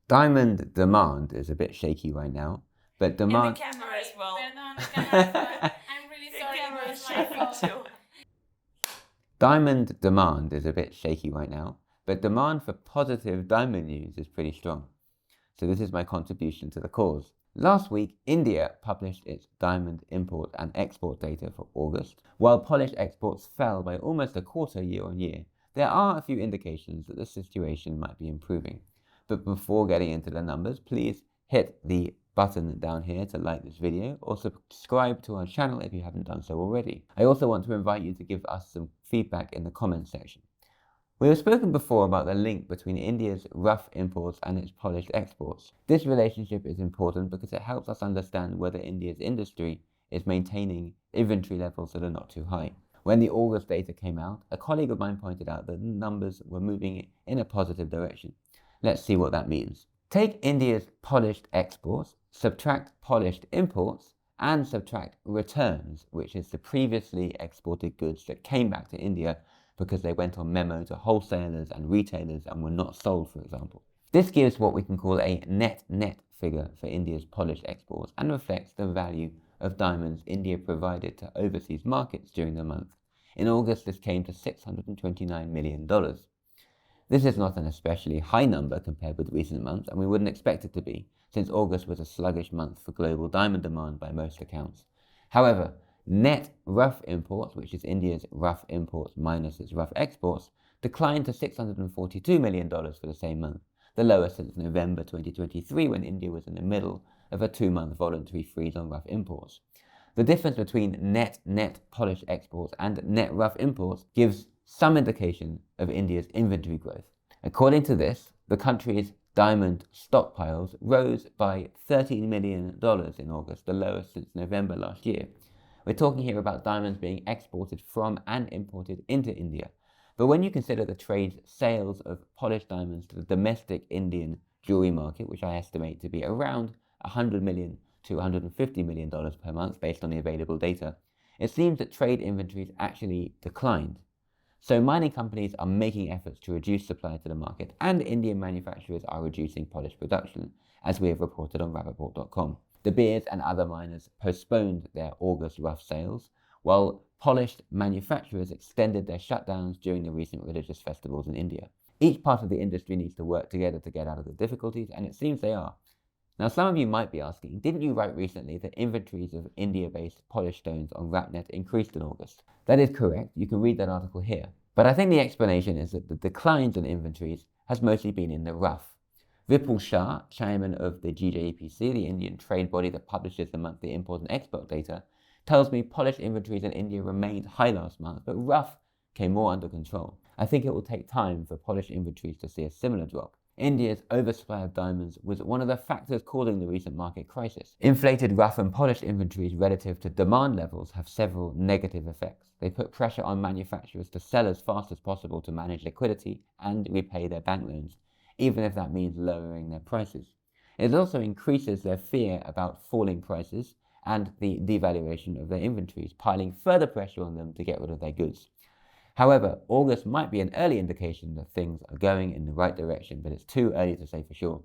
Diamond demand is a bit shaky right now, but demand... And the camera as well. I'm really sorry, it was my fault. Diamond demand is a bit shaky right now, but demand for positive diamond news is pretty strong. So this is my contribution to the cause. Last week, India published its diamond import and export data for August. While polished exports fell by almost a quarter year on year, there are a few indications that the situation might be improving. But before getting into the numbers, please hit the button down here to like this video, or subscribe to our channel if you haven't done so already. I also want to invite you to give us some feedback in the comments section. We have spoken before about the link between India's rough imports and its polished exports. This relationship is important because it helps us understand whether India's industry is maintaining inventory levels that are not too high. When the August data came out, a colleague of mine pointed out that the numbers were moving in a positive direction. Let's see what that means. Take India's polished exports, subtract polished imports, and subtract returns, which is the previously exported goods that came back to India because they went on memo to wholesalers and retailers and were not sold, for example. This gives what we can call a net figure for India's polished exports and reflects the value of diamonds India provided to overseas markets during the month. In August, this came to $629 million. This is not an especially high number compared with recent months, and we wouldn't expect it to be, since August was a sluggish month for global diamond demand by most accounts. However, net rough imports, which is India's rough imports minus its rough exports, declined to $642 million for the same month, the lowest since November 2023, when India was in the middle of a 2-month voluntary freeze on rough imports. The difference between net polished exports and net rough imports gives some indication of India's inventory growth. According to this, the country's diamond stockpiles rose by $13 million in August, the lowest since November last year. We're talking here about diamonds being exported from and imported into India. But when you consider the trade's sales of polished diamonds to the domestic Indian jewelry market, which I estimate to be around $100 million to $150 million per month based on the available data, it seems that trade inventories actually declined. So mining companies are making efforts to reduce supply to the market, and Indian manufacturers are reducing polish production, as we have reported on Rapaport.com. De Beers and other miners postponed their August rough sales, while polished manufacturers extended their shutdowns during the recent religious festivals in India. Each part of the industry needs to work together to get out of the difficulties, and it seems they are. Now, some of you might be asking, didn't you write recently that inventories of India-based polished stones on Rapnet increased in August? That is correct. You can read that article here. But I think the explanation is that the declines in inventories has mostly been in the rough. Vipul Shah, chairman of the GJEPC, the Indian trade body that publishes the monthly import and export data, tells me polished inventories in India remained high last month, but rough came more under control. I think it will take time for polished inventories to see a similar drop. India's oversupply of diamonds was one of the factors causing the recent market crisis. Inflated rough and polished inventories relative to demand levels have several negative effects. They put pressure on manufacturers to sell as fast as possible to manage liquidity and repay their bank loans, even if that means lowering their prices. It also increases their fear about falling prices and the devaluation of their inventories, piling further pressure on them to get rid of their goods. However, August might be an early indication that things are going in the right direction, but it's too early to say for sure.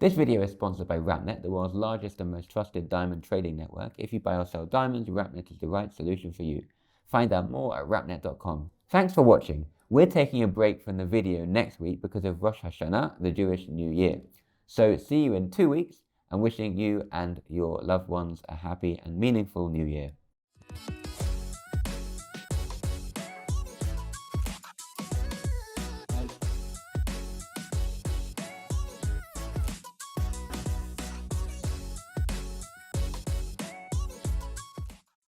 This video is sponsored by Rapnet, the world's largest and most trusted diamond trading network. If you buy or sell diamonds, Rapnet is the right solution for you. Find out more at rapnet.com. Thanks for watching. We're taking a break from the video next week because of Rosh Hashanah, the Jewish New Year. So see you in 2 weeks, and wishing you and your loved ones a happy and meaningful New Year.